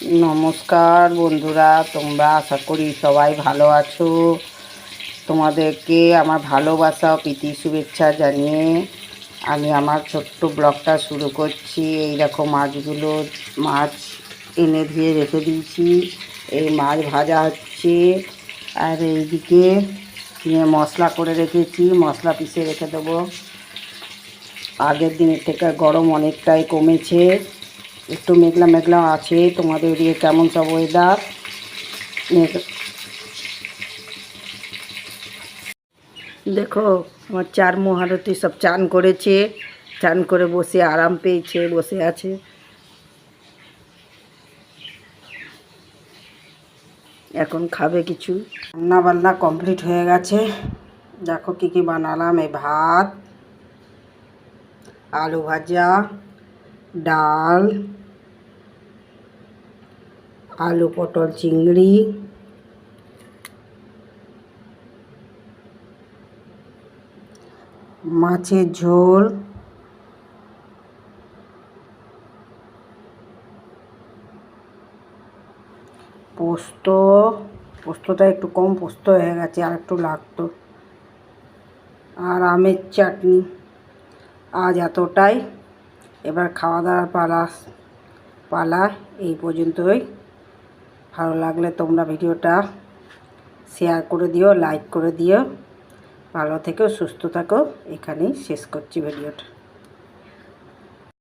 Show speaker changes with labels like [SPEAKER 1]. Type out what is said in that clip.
[SPEAKER 1] নমস্কার বন্ধুরা, তোমরা আশা করি সবাই ভালো আছো। তোমাদেরকে আমার ভালোবাসা ও প্রীতি শুভেচ্ছা জানিয়ে আমি আমার ছোট্ট ব্লগটা শুরু করছি। এই দেখো মাছ এনে দিয়ে রেখে দিয়েছি। এই মাছ ভাজা হচ্ছে, আর এইদিকে মশলা করে রেখেছি, মশলা পিষে রেখে দেবো। আগের দিনের থেকে গরম অনেকটাই কমেছে, একটু মেঘলা মেঘলা আছে। তোমাদের ওদিকে কেমন সব ওয়েদার? দেখো আমার চার মহারথী সব চান করেছে, চান করে বসে আরাম পেয়েছে, বসে আছে। এখন খাবে কিছু। রান্না বান্না কমপ্লিট হয়ে গেছে। দেখো কী কী বানালাম। এই ভাত, আলু ভাজা, ডাল, আলু পটল চিংড়ি, মাছের ঝোল, পোস্তটা একটু কম পোস্ত হয়ে গেছে, আর একটু লাগতো, আর আমের চাটনি। আজ এতটাই। এবার খাওয়া দাওয়ার পালা এই পর্যন্তই। ভালো লাগলে তোমরা ভিডিওটা শেয়ার করে দিও, লাইক করে দিও। ভালো থেকো, সুস্থ থাকো। এখানেই শেষ করছি ভিডিওটা।